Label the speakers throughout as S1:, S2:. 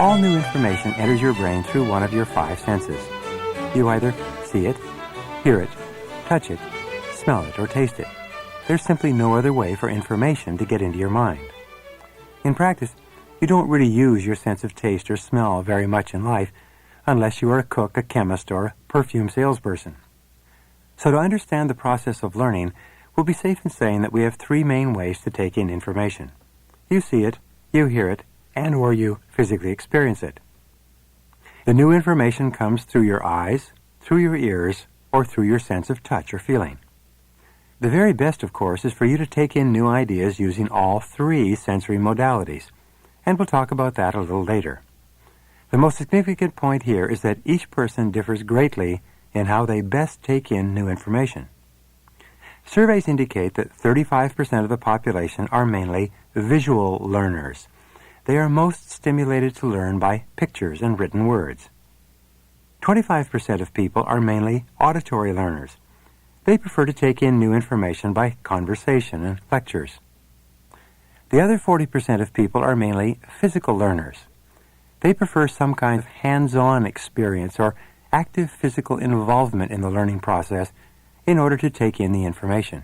S1: All new information enters your brain through one of your five senses. You either see it, hear it, touch it, smell it, or taste it. There's simply no other way for information to get into your mind. In practice, you don't really use your sense of taste or smell very much in life unless you are a cook, a chemist, or a perfume salesperson. So to understand the process of learning, we'll be safe in saying that we have three main ways to take in information. You see it, you hear it, and or you physically experience it. The new information comes through your eyes, through your ears, or through your sense of touch or feeling. The very best, of course, is for you to take in new ideas using all three sensory modalities, and we'll talk about that a little later. The most significant point here is that each person differs greatly in how they best take in new information. Surveys indicate that 35% of the population are mainly visual learners. They are most stimulated to learn by pictures and written words. 25% of people are mainly auditory learners. They prefer to take in new information by conversation and lectures. The other 40% of people are mainly physical learners. They prefer some kind of hands-on experience or active physical involvement in the learning process in order to take in the information.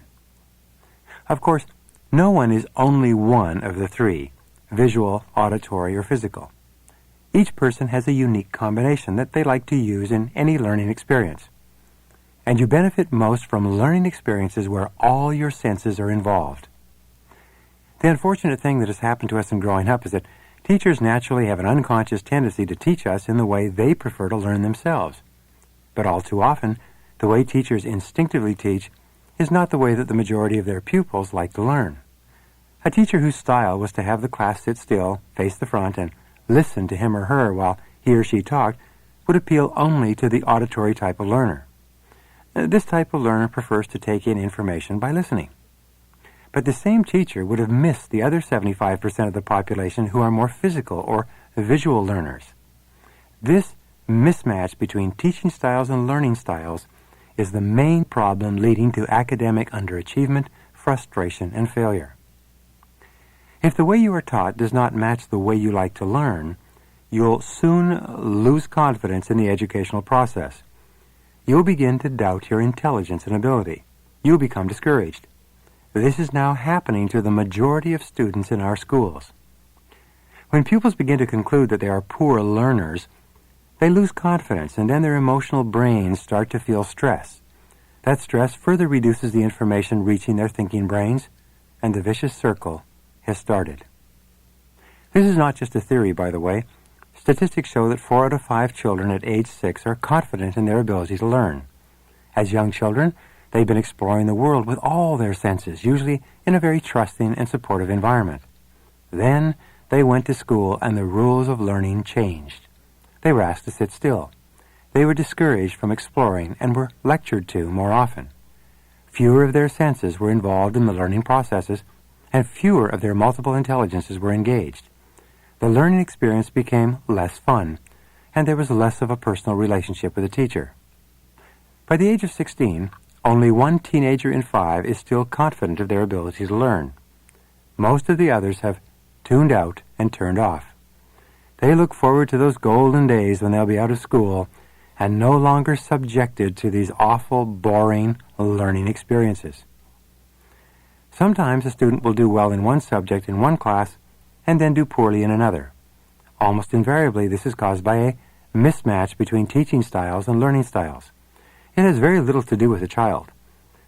S1: Of course, no one is only one of the three, visual, auditory, or physical. Each person has a unique combination that they like to use in any learning experience. And you benefit most from learning experiences where all your senses are involved. The unfortunate thing that has happened to us in growing up is that teachers naturally have an unconscious tendency to teach us in the way they prefer to learn themselves. But all too often, the way teachers instinctively teach is not the way that the majority of their pupils like to learn. A teacher whose style was to have the class sit still, face the front, and listen to him or her while he or she talked would appeal only to the auditory type of learner. This type of learner prefers to take in information by listening. But the same teacher would have missed the other 75% of the population who are more physical or visual learners. This mismatch between teaching styles and learning styles is the main problem leading to academic underachievement, frustration, and failure. If the way you are taught does not match the way you like to learn, you'll soon lose confidence in the educational process. You'll begin to doubt your intelligence and ability. You'll become discouraged. This is now happening to the majority of students in our schools. When pupils begin to conclude that they are poor learners, they lose confidence, and then their emotional brains start to feel stress. That stress further reduces the information reaching their thinking brains, and the vicious circle has started. This is not just a theory, by the way. Statistics show that 4 out of 5 children at age 6 are confident in their ability to learn. As young children, they've been exploring the world with all their senses, usually in a very trusting and supportive environment. Then they went to school and the rules of learning changed. They were asked to sit still. They were discouraged from exploring and were lectured to more often. Fewer of their senses were involved in the learning processes, and fewer of their multiple intelligences were engaged. The learning experience became less fun, and there was less of a personal relationship with the teacher. By the age of 16, only one teenager in 5 is still confident of their ability to learn. Most of the others have tuned out and turned off. They look forward to those golden days when they'll be out of school and no longer subjected to these awful, boring learning experiences. Sometimes a student will do well in one subject in one class and then do poorly in another. Almost invariably, this is caused by a mismatch between teaching styles and learning styles. It has very little to do with the child.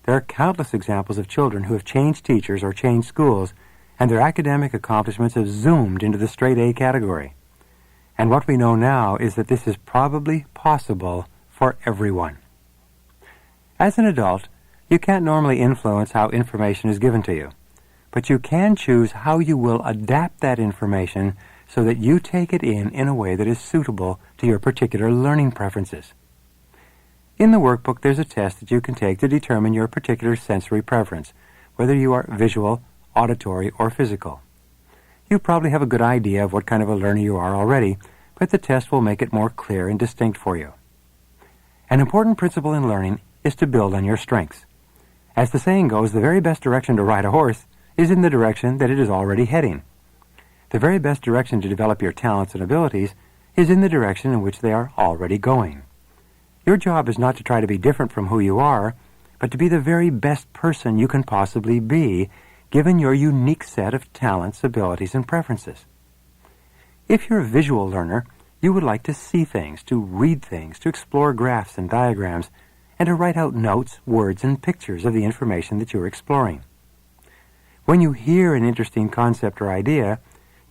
S1: There are countless examples of children who have changed teachers or changed schools, and their academic accomplishments have zoomed into the straight A category. And what we know now is that this is probably possible for everyone. As an adult, you can't normally influence how information is given to you, but you can choose how you will adapt that information so that you take it in a way that is suitable to your particular learning preferences. In the workbook, there's a test that you can take to determine your particular sensory preference, whether you are visual, auditory, or physical. You probably have a good idea of what kind of a learner you are already, but the test will make it more clear and distinct for you. An important principle in learning is to build on your strengths. As the saying goes, the very best direction to ride a horse is in the direction that it is already heading. The very best direction to develop your talents and abilities is in the direction in which they are already going. Your job is not to try to be different from who you are, but to be the very best person you can possibly be, given your unique set of talents, abilities, and preferences. If you're a visual learner, you would like to see things, to read things, to explore graphs and diagrams, and to write out notes, words, and pictures of the information that you're exploring. When you hear an interesting concept or idea,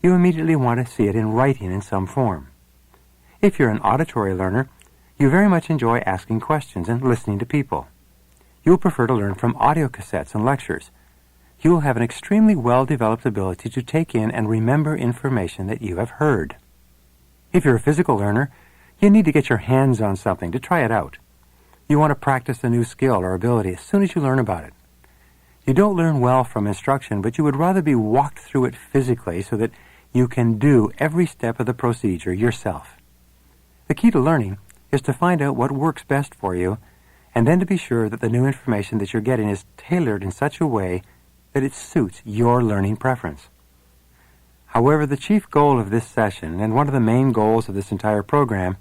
S1: you immediately want to see it in writing in some form. If you're an auditory learner, you very much enjoy asking questions and listening to people. You'll prefer to learn from audio cassettes and lectures. You will have an extremely well-developed ability to take in and remember information that you have heard. If you're a physical learner, you need to get your hands on something to try it out. You want to practice a new skill or ability as soon as you learn about it. You don't learn well from instruction, but you would rather be walked through it physically so that you can do every step of the procedure yourself. The key to learning is to find out what works best for you, and then to be sure that the new information that you're getting is tailored in such a way that it suits your learning preference. However, the chief goal of this session, and one of the main goals of this entire program,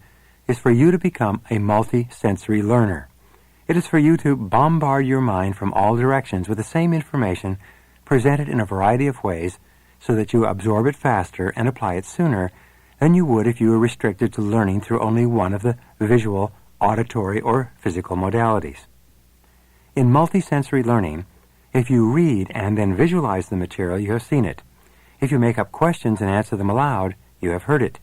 S1: is for you to become a multi-sensory learner. It is for you to bombard your mind from all directions with the same information presented in a variety of ways so that you absorb it faster and apply it sooner than you would if you were restricted to learning through only one of the visual, auditory, or physical modalities. In multisensory learning, if you read and then visualize the material, you have seen it. If you make up questions and answer them aloud, you have heard it.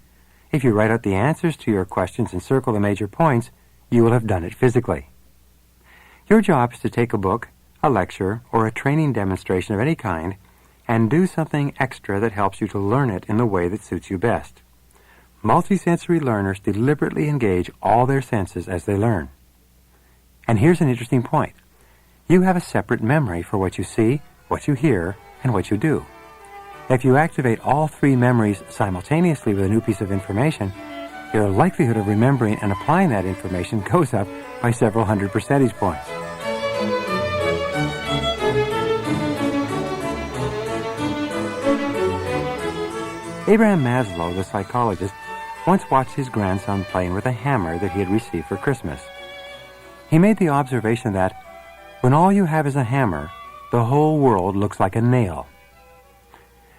S1: If you write out the answers to your questions and circle the major points, you will have done it physically. Your job is to take a book, a lecture, or a training demonstration of any kind and do something extra that helps you to learn it in the way that suits you best. Multisensory learners deliberately engage all their senses as they learn. And here's an interesting point. You have a separate memory for what you see, what you hear, and what you do. If you activate all three memories simultaneously with a new piece of information, your likelihood of remembering and applying that information goes up by several hundred percentage points. Abraham Maslow, the psychologist, once watched his grandson playing with a hammer that he had received for Christmas. He made the observation that when all you have is a hammer, the whole world looks like a nail.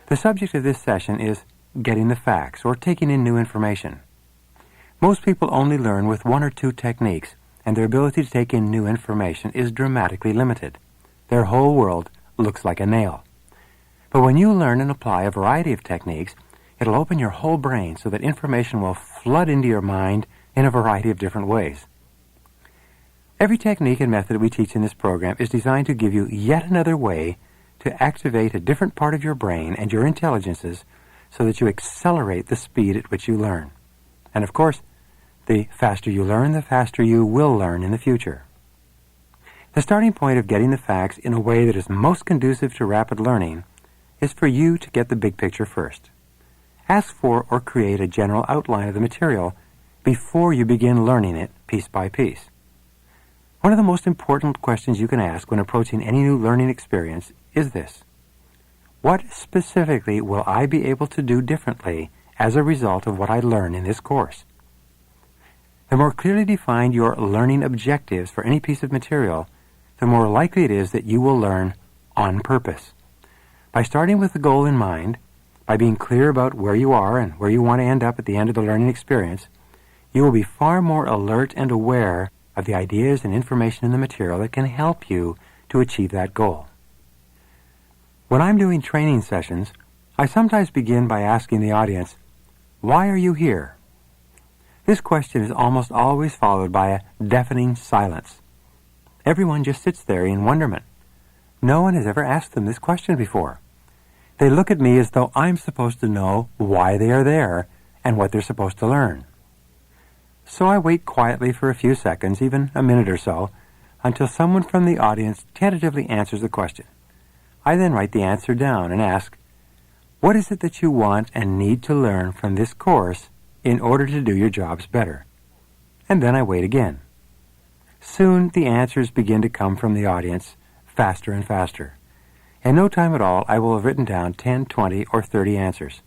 S1: The subject of this session is getting the facts, or taking in new information. Most people only learn with one or two techniques, and their ability to take in new information is dramatically limited. Their whole world looks like a nail. But when you learn and apply a variety of techniques, it'll open your whole brain so that information will flood into your mind in a variety of different ways. Every technique and method we teach in this program is designed to give you yet another way to activate a different part of your brain and your intelligences so that you accelerate the speed at which you learn. And of course, the faster you learn, the faster you will learn in the future. The starting point of getting the facts in a way that is most conducive to rapid learning is for you to get the big picture first. Ask for or create a general outline of the material before you begin learning it piece by piece. One of the most important questions you can ask when approaching any new learning experience is this: what specifically will I be able to do differently as a result of what I learn in this course? The more clearly defined your learning objectives for any piece of material, the more likely it is that you will learn on purpose. By starting with the goal in mind, by being clear about where you are and where you want to end up at the end of the learning experience, you will be far more alert and aware of the ideas and information in the material that can help you to achieve that goal. When I'm doing training sessions, I sometimes begin by asking the audience, "Why are you here?" This question is almost always followed by a deafening silence. Everyone just sits there in wonderment. No one has ever asked them this question before. They look at me as though I'm supposed to know why they are there and what they're supposed to learn. So I wait quietly for a few seconds, even a minute or so, until someone from the audience tentatively answers the question. I then write the answer down and ask, "What is it that you want and need to learn from this course in order to do your jobs better?" And then I wait again. Soon the answers begin to come from the audience, faster and faster. In no time at all, I will have written down 10, 20, or 30 answers.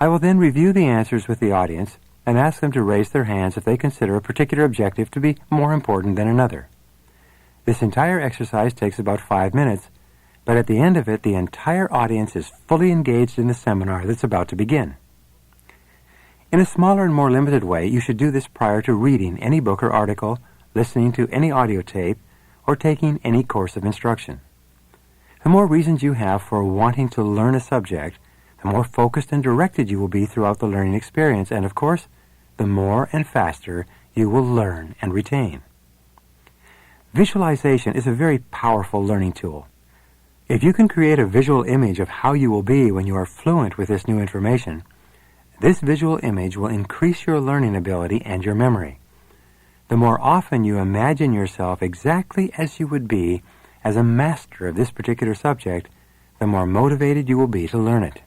S1: I will then review the answers with the audience and ask them to raise their hands if they consider a particular objective to be more important than another. This entire exercise takes about 5 minutes, but at the end of it, the entire audience is fully engaged in the seminar that's about to begin. In a smaller and more limited way, you should do this prior to reading any book or article, listening to any audio tape, or taking any course of instruction. The more reasons you have for wanting to learn a subject, the more focused and directed you will be throughout the learning experience, and of course, the more and faster you will learn and retain. Visualization is a very powerful learning tool. If you can create a visual image of how you will be when you are fluent with this new information, this visual image will increase your learning ability and your memory. The more often you imagine yourself exactly as you would be as a master of this particular subject, the more motivated you will be to learn it.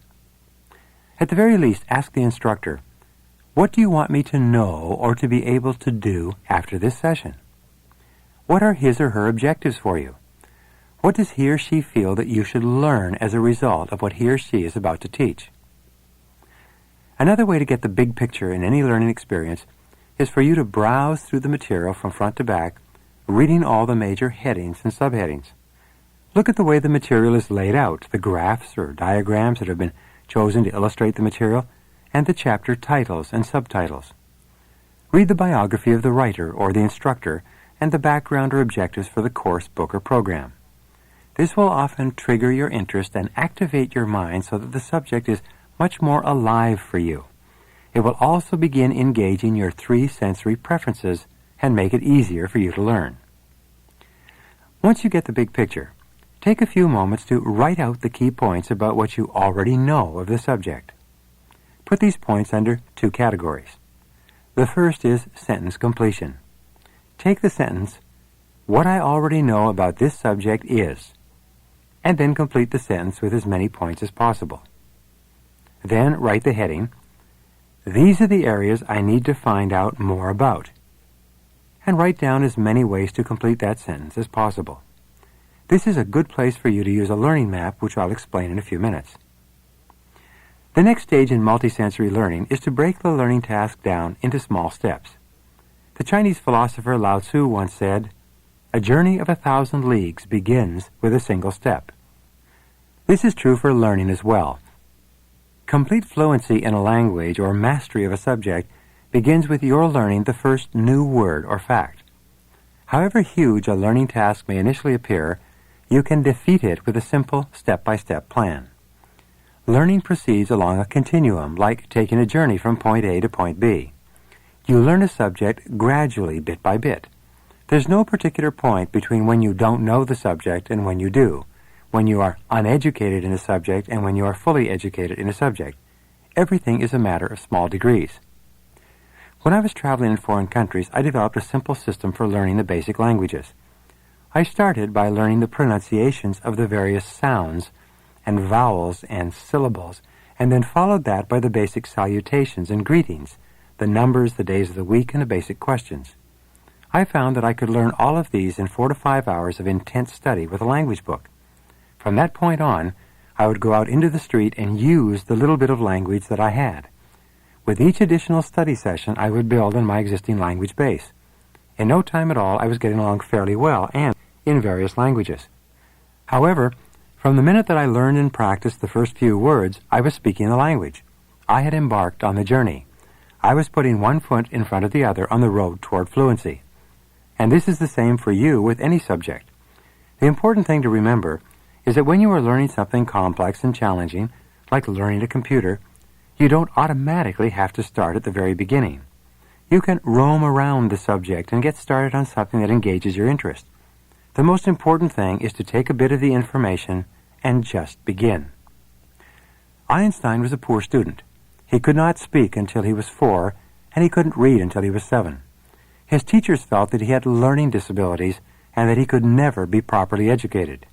S1: At the very least, ask the instructor, what do you want me to know or to be able to do after this session? What are his or her objectives for you? What does he or she feel that you should learn as a result of what he or she is about to teach? Another way to get the big picture in any learning experience is for you to browse through the material from front to back, reading all the major headings and subheadings. Look at the way the material is laid out, the graphs or diagrams that have been chosen to illustrate the material, and the chapter titles and subtitles. Read the biography of the writer or the instructor and the background or objectives for the course, book, or program. This will often trigger your interest and activate your mind so that the subject is much more alive for you. It will also begin engaging your 3 sensory preferences and make it easier for you to learn. Once you get the big picture, take a few moments to write out the key points about what you already know of the subject. Put these points under 2 categories. The first is sentence completion. Take the sentence, "What I already know about this subject is," and then complete the sentence with as many points as possible. Then write the heading, "These are the areas I need to find out more about," and write down as many ways to complete that sentence as possible. This is a good place for you to use a learning map, which I'll explain in a few minutes. The next stage in multisensory learning is to break the learning task down into small steps. The Chinese philosopher Lao Tzu once said, "A journey of 1,000 leagues begins with a single step." This is true for learning as well. Complete fluency in a language or mastery of a subject begins with your learning the first new word or fact. However huge a learning task may initially appear, you can defeat it with a simple step-by-step plan. Learning proceeds along a continuum, like taking a journey from point A to point B. You learn a subject gradually, bit by bit. There's no particular point between when you don't know the subject and when you do, when you are uneducated in a subject and when you are fully educated in a subject. Everything is a matter of small degrees. When I was traveling in foreign countries, I developed a simple system for learning the basic languages. I started by learning the pronunciations of the various sounds and vowels and syllables, and then followed that by the basic salutations and greetings, the numbers, the days of the week, and the basic questions. I found that I could learn all of these in 4 to 5 hours of intense study with a language book. From that point on, I would go out into the street and use the little bit of language that I had. With each additional study session, I would build on my existing language base. In no time at all, I was getting along fairly well and in various languages. However, from the minute that I learned and practiced the first few words, I was speaking the language. I had embarked on the journey. I was putting one foot in front of the other on the road toward fluency. And this is the same for you with any subject. The important thing to remember is that when you are learning something complex and challenging, like learning a computer, you don't automatically have to start at the very beginning. You can roam around the subject and get started on something that engages your interest. The most important thing is to take a bit of the information and just begin. Einstein was a poor student. He could not speak until he was 4, and he couldn't read until he was 7. His teachers felt that he had learning disabilities and that he could never be properly educated.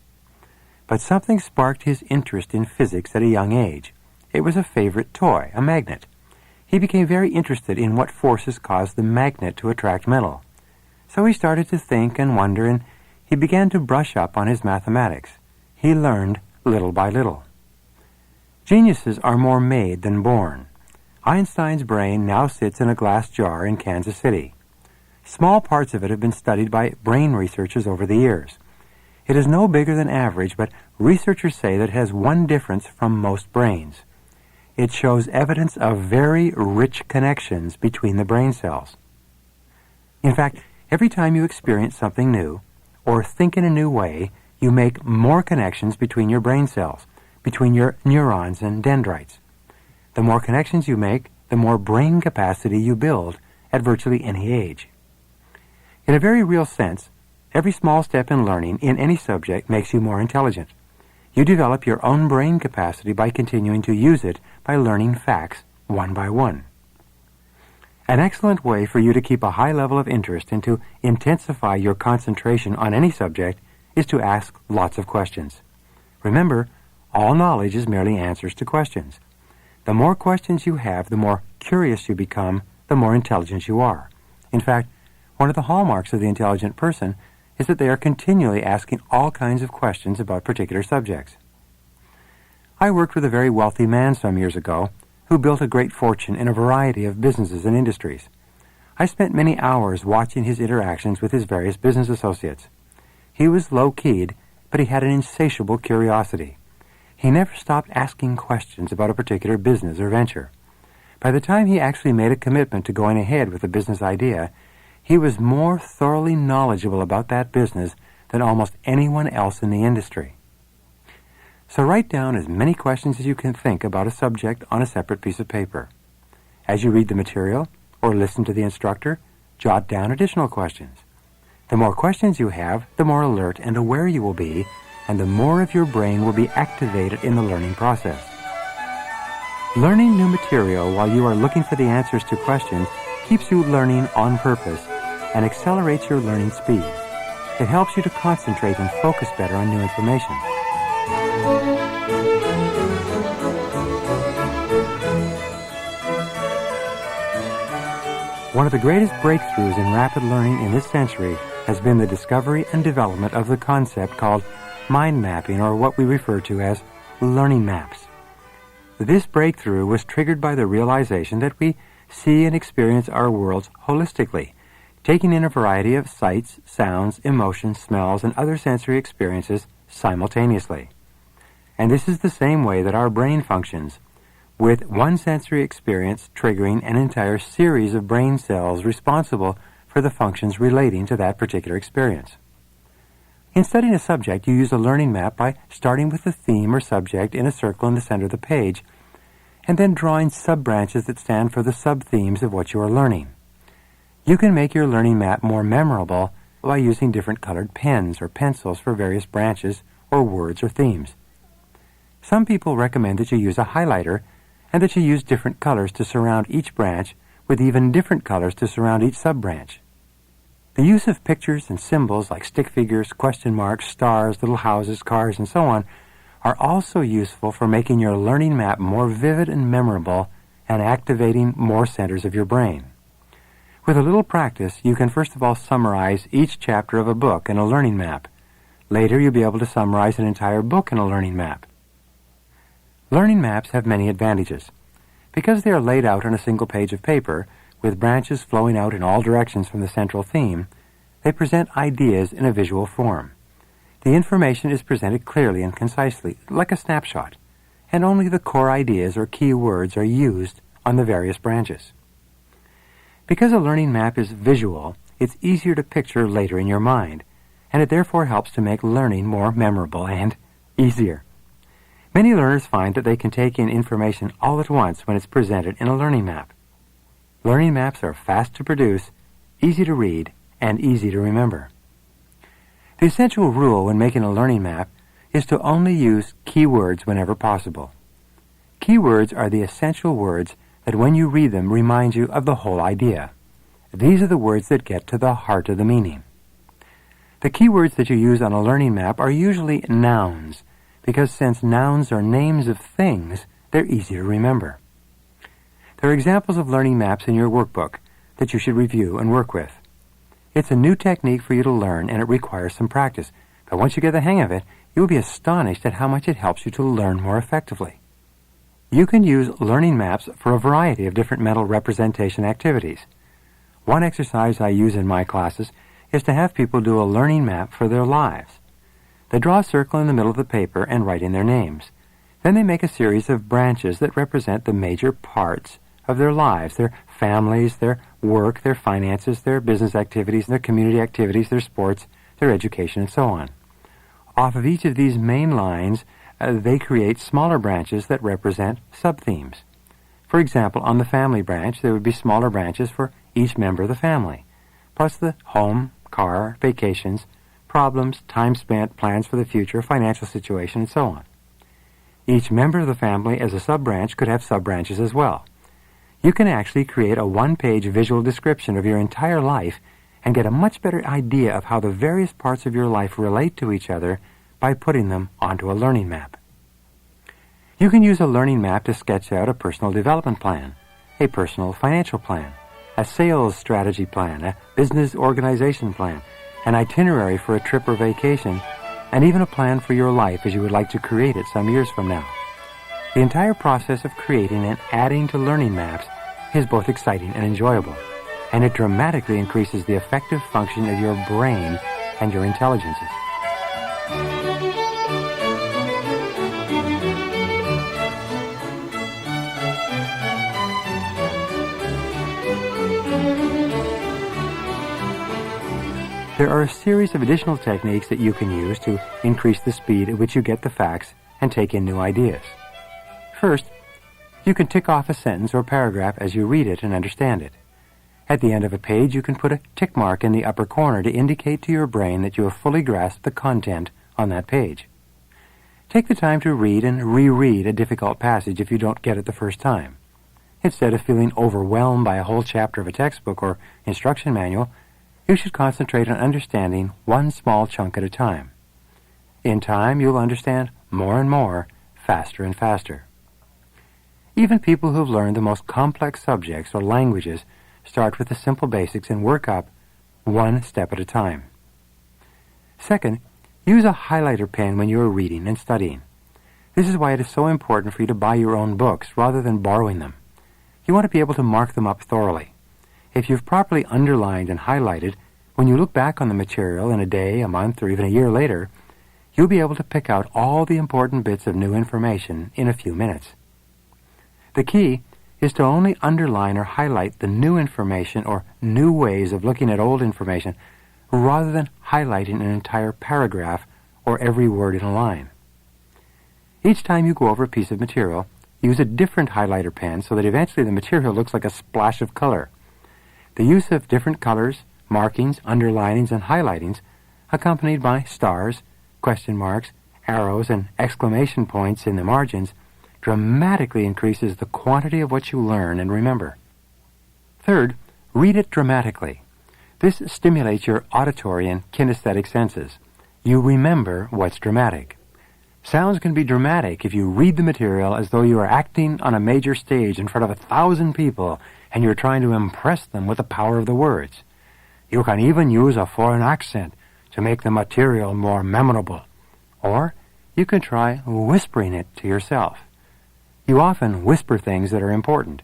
S1: But something sparked his interest in physics at a young age. It was a favorite toy, a magnet. He became very interested in what forces caused the magnet to attract metal. So he started to think and wonder, and he began to brush up on his mathematics. He learned little by little. Geniuses are more made than born. Einstein's brain now sits in a glass jar in Kansas City. Small parts of it have been studied by brain researchers over the years. It is no bigger than average, but researchers say that it has one difference from most brains. It shows evidence of very rich connections between the brain cells. In fact, every time you experience something new or think in a new way, you make more connections between your brain cells, between your neurons and dendrites. The more connections you make, the more brain capacity you build at virtually any age. In a very real sense, every small step in learning in any subject makes you more intelligent. You develop your own brain capacity by continuing to use it by learning facts one by one. An excellent way for you to keep a high level of interest and to intensify your concentration on any subject is to ask lots of questions. Remember, all knowledge is merely answers to questions. The more questions you have, the more curious you become, the more intelligent you are. In fact, one of the hallmarks of the intelligent person is that they are continually asking all kinds of questions about particular subjects. I worked with a very wealthy man some years ago who built a great fortune in a variety of businesses and industries. I spent many hours watching his interactions with his various business associates. He was low-keyed, but he had an insatiable curiosity. He never stopped asking questions about a particular business or venture. By the time he actually made a commitment to going ahead with a business idea, he was more thoroughly knowledgeable about that business than almost anyone else in the industry. So write down as many questions as you can think about a subject on a separate piece of paper. As you read the material or listen to the instructor, jot down additional questions. The more questions you have, the more alert and aware you will be, and the more of your brain will be activated in the learning process. Learning new material while you are looking for the answers to questions keeps you learning on purpose and accelerates your learning speed. It helps you to concentrate and focus better on new information. One of the greatest breakthroughs in rapid learning in this century has been the discovery and development of the concept called mind mapping, or what we refer to as learning maps. This breakthrough was triggered by the realization that we see and experience our worlds holistically, taking in a variety of sights, sounds, emotions, smells, and other sensory experiences simultaneously. And this is the same way that our brain functions, with one sensory experience triggering an entire series of brain cells responsible for the functions relating to that particular experience. In studying a subject, you use a learning map by starting with the theme or subject in a circle in the center of the page, and then drawing sub-branches that stand for the sub-themes of what you are learning. You can make your learning map more memorable by using different colored pens or pencils for various branches or words or themes. Some people recommend that you use a highlighter and that you use different colors to surround each branch with even different colors to surround each sub-branch. The use of pictures and symbols like stick figures, question marks, stars, little houses, cars, and so on are also useful for making your learning map more vivid and memorable and activating more centers of your brain. With a little practice, you can first of all summarize each chapter of a book in a learning map. Later, you'll be able to summarize an entire book in a learning map. Learning maps have many advantages. Because they are laid out on a single page of paper, with branches flowing out in all directions from the central theme, they present ideas in a visual form. The information is presented clearly and concisely, like a snapshot, and only the core ideas or key words are used on the various branches. Because a learning map is visual, it's easier to picture later in your mind, and it therefore helps to make learning more memorable and easier. Many learners find that they can take in information all at once when it's presented in a learning map. Learning maps are fast to produce, easy to read, and easy to remember. The essential rule when making a learning map is to only use keywords whenever possible. Keywords are the essential words that when you read them remind you of the whole idea. These are the words that get to the heart of the meaning. The keywords that you use on a learning map are usually nouns, because since nouns are names of things, they're easy to remember. There are examples of learning maps in your workbook that you should review and work with. It's a new technique for you to learn, and it requires some practice. But once you get the hang of it, you will be astonished at how much it helps you to learn more effectively. You can use learning maps for a variety of different mental representation activities. One exercise I use in my classes is to have people do a learning map for their lives. They draw a circle in the middle of the paper and write in their names. Then they make a series of branches that represent the major parts of their lives, their families, their work, their finances, their business activities, their community activities, their sports, their education, and so on. Off of each of these main lines, they create smaller branches that represent sub-themes. For example, on the family branch, there would be smaller branches for each member of the family, plus the home, car, vacations, problems, time spent, plans for the future, financial situation, and so on. Each member of the family as a sub-branch could have sub-branches as well. You can actually create a one-page visual description of your entire life and get a much better idea of how the various parts of your life relate to each other by putting them onto a learning map. You can use a learning map to sketch out a personal development plan, a personal financial plan, a sales strategy plan, a business organization plan, an itinerary for a trip or vacation, and even a plan for your life as you would like to create it some years from now. The entire process of creating and adding to learning maps is both exciting and enjoyable, and it dramatically increases the effective function of your brain and your intelligences. There are a series of additional techniques that you can use to increase the speed at which you get the facts and take in new ideas. First, you can tick off a sentence or paragraph as you read it and understand it. At the end of a page, you can put a tick mark in the upper corner to indicate to your brain that you have fully grasped the content on that page. Take the time to read and reread a difficult passage if you don't get it the first time. Instead of feeling overwhelmed by a whole chapter of a textbook or instruction manual, you should concentrate on understanding one small chunk at a time. In time, you'll understand more and more, faster and faster. Even people who've learned the most complex subjects or languages start with the simple basics and work up one step at a time. Second, use a highlighter pen when you are reading and studying. This is why it is so important for you to buy your own books rather than borrowing them. You want to be able to mark them up thoroughly. If you've properly underlined and highlighted, when you look back on the material in a day, a month, or even a year later, you'll be able to pick out all the important bits of new information in a few minutes. The key is to only underline or highlight the new information or new ways of looking at old information rather than highlighting an entire paragraph or every word in a line. Each time you go over a piece of material, use a different highlighter pen so that eventually the material looks like a splash of color. The use of different colors, markings, underlinings, and highlightings, accompanied by stars, question marks, arrows, and exclamation points in the margins, dramatically increases the quantity of what you learn and remember. Third, read it dramatically. This stimulates your auditory and kinesthetic senses. You remember what's dramatic. Sounds can be dramatic if you read the material as though you are acting on a major stage in front of 1,000 people and you're trying to impress them with the power of the words. You can even use a foreign accent to make the material more memorable. Or you can try whispering it to yourself. You often whisper things that are important.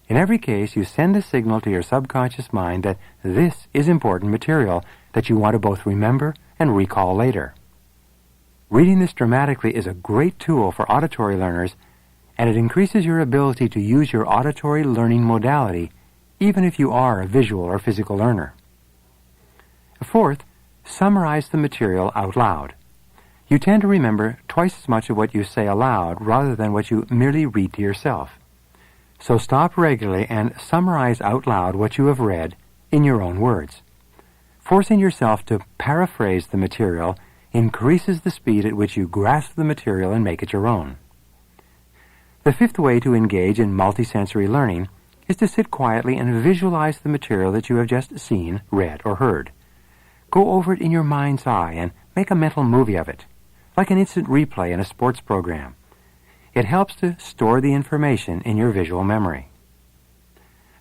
S1: In every case, you send a signal to your subconscious mind that this is important material that you want to both remember and recall later. Reading this dramatically is a great tool for auditory learners, and it increases your ability to use your auditory learning modality, even if you are a visual or physical learner. Fourth, summarize the material out loud. You tend to remember twice as much of what you say aloud rather than what you merely read to yourself. So stop regularly and summarize out loud what you have read in your own words. Forcing yourself to paraphrase the material increases the speed at which you grasp the material and make it your own. The fifth way to engage in multisensory learning is to sit quietly and visualize the material that you have just seen, read, or heard. Go over it in your mind's eye and make a mental movie of it, like an instant replay in a sports program. It helps to store the information in your visual memory.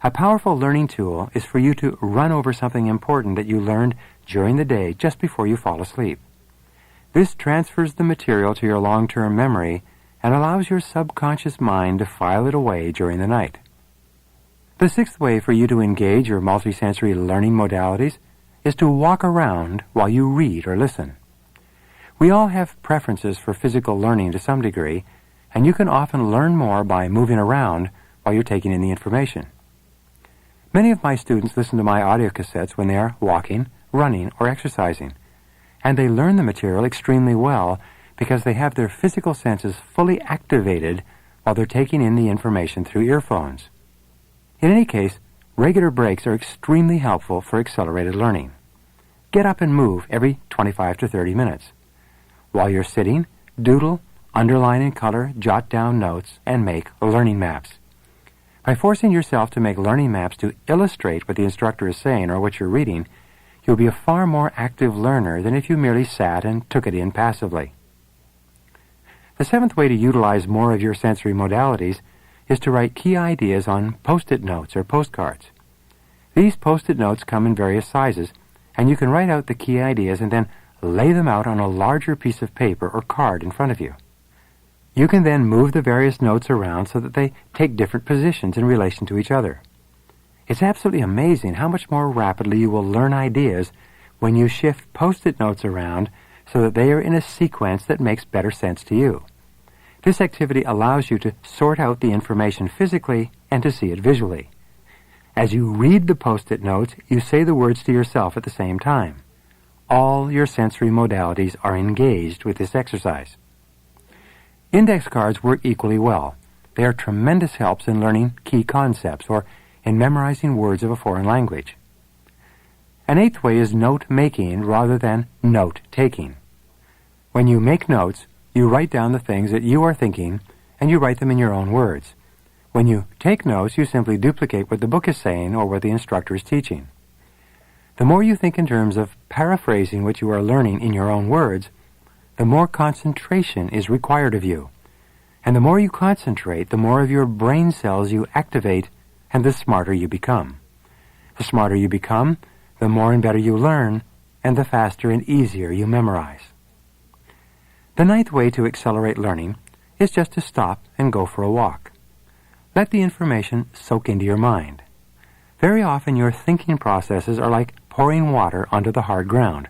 S1: A powerful learning tool is for you to run over something important that you learned during the day just before you fall asleep. This transfers the material to your long-term memory and allows your subconscious mind to file it away during the night. The sixth way for you to engage your multisensory learning modalities is to walk around while you read or listen. We all have preferences for physical learning to some degree, and you can often learn more by moving around while you're taking in the information. Many of my students listen to my audio cassettes when they are walking, running, or exercising, and they learn the material extremely well because they have their physical senses fully activated while they're taking in the information through earphones. In any case, regular breaks are extremely helpful for accelerated learning. Get up and move every 25 to 30 minutes. While you're sitting, doodle, underline in color, jot down notes, and make learning maps. By forcing yourself to make learning maps to illustrate what the instructor is saying or what you're reading, you'll be a far more active learner than if you merely sat and took it in passively. The seventh way to utilize more of your sensory modalities is to write key ideas on Post-it notes or postcards. These Post-it notes come in various sizes, and you can write out the key ideas and then lay them out on a larger piece of paper or card in front of you. You can then move the various notes around so that they take different positions in relation to each other. It's absolutely amazing how much more rapidly you will learn ideas when you shift Post-it notes around so that they are in a sequence that makes better sense to you. This activity allows you to sort out the information physically and to see it visually. As you read the Post-it notes, you say the words to yourself at the same time. All your sensory modalities are engaged with this exercise. Index cards work equally well. They are tremendous helps in learning key concepts or in memorizing words of a foreign language. An eighth way is note-making rather than note-taking. When you make notes, you write down the things that you are thinking, and you write them in your own words. When you take notes, you simply duplicate what the book is saying or what the instructor is teaching. The more you think in terms of paraphrasing what you are learning in your own words, the more concentration is required of you. And the more you concentrate, the more of your brain cells you activate, and the smarter you become. The smarter you become, the more and better you learn, and the faster and easier you memorize. The ninth way to accelerate learning is just to stop and go for a walk. Let the information soak into your mind. Very often your thinking processes are like pouring water onto the hard ground.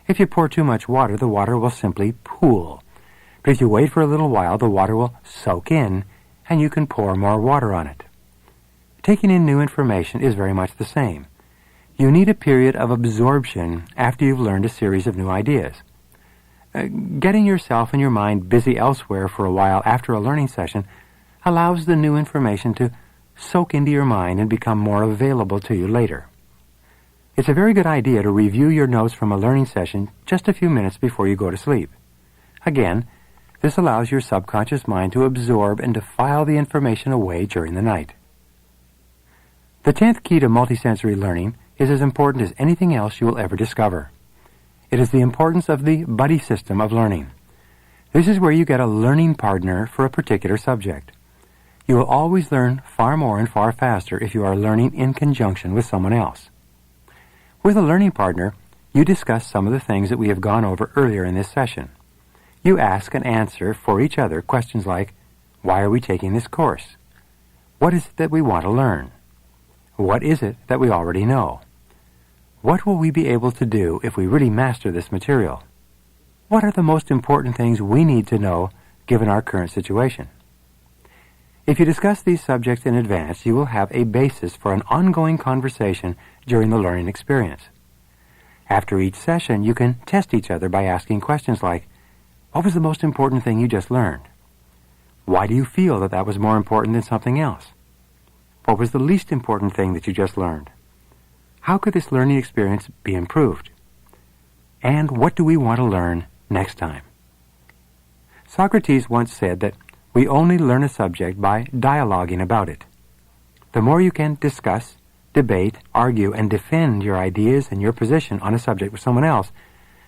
S1: If you pour too much water, the water will simply pool. But if you wait for a little while, the water will soak in, and you can pour more water on it. Taking in new information is very much the same. You need a period of absorption after you've learned a series of new ideas. Getting yourself and your mind busy elsewhere for a while after a learning session allows the new information to soak into your mind and become more available to you later. It's a very good idea to review your notes from a learning session just a few minutes before you go to sleep. Again, this allows your subconscious mind to absorb and to file the information away during the night. The 10th key to multisensory learning is as important as anything else you will ever discover. It is the importance of the buddy system of learning. This is where you get a learning partner for a particular subject. You will always learn far more and far faster if you are learning in conjunction with someone else. With a learning partner, you discuss some of the things that we have gone over earlier in this session. You ask and answer for each other questions like, why are we taking this course? What is it that we want to learn? What is it that we already know? What will we be able to do if we really master this material? What are the most important things we need to know given our current situation? If you discuss these subjects in advance, you will have a basis for an ongoing conversation during the learning experience. After each session, you can test each other by asking questions like, what was the most important thing you just learned? Why do you feel that that was more important than something else? What was the least important thing that you just learned? How could this learning experience be improved? And what do we want to learn next time? Socrates once said that we only learn a subject by dialoguing about it. The more you can discuss, debate, argue, and defend your ideas and your position on a subject with someone else,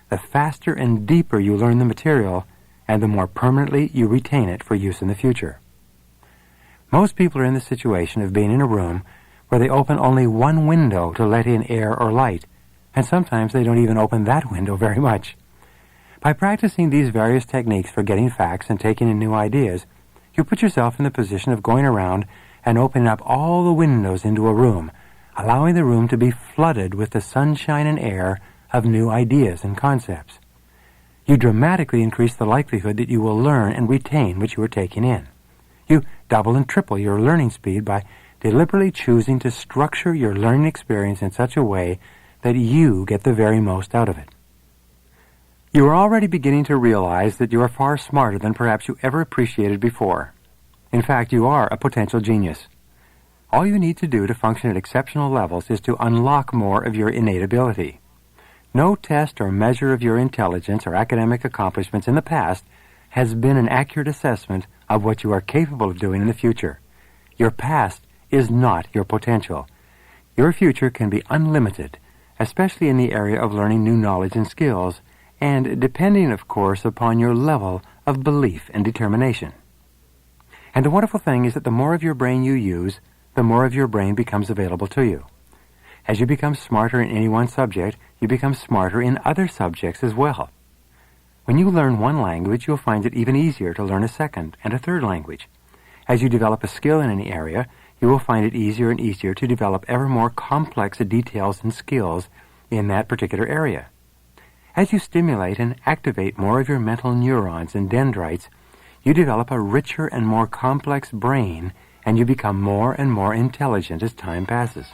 S1: the faster and deeper you learn the material, and the more permanently you retain it for use in the future. Most people are in the situation of being in a room where they open only one window to let in air or light, and sometimes they don't even open that window very much. By practicing these various techniques for getting facts and taking in new ideas, you put yourself in the position of going around and opening up all the windows into a room, allowing the room to be flooded with the sunshine and air of new ideas and concepts. You dramatically increase the likelihood that you will learn and retain what you are taking in. You double and triple your learning speed by deliberately choosing to structure your learning experience in such a way that you get the very most out of it. You are already beginning to realize that you are far smarter than perhaps you ever appreciated before. In fact, you are a potential genius. All you need to do to function at exceptional levels is to unlock more of your innate ability. No test or measure of your intelligence or academic accomplishments in the past has been an accurate assessment of what you are capable of doing in the future. Your past is not your potential. Your future can be unlimited, especially in the area of learning new knowledge and skills, and depending, of course, upon your level of belief and determination. And the wonderful thing is that the more of your brain you use, the more of your brain becomes available to you. As you become smarter in any one subject, you become smarter in other subjects as well. When you learn one language, you'll find it even easier to learn a second and a third language. As you develop a skill in any area, you will find it easier and easier to develop ever more complex details and skills in that particular area. As you stimulate and activate more of your mental neurons and dendrites, you develop a richer and more complex brain, and you become more and more intelligent as time passes.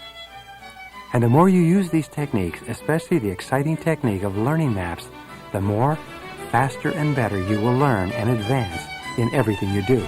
S1: And the more you use these techniques, especially the exciting technique of learning maps, the more, faster, and better you will learn and advance in everything you do.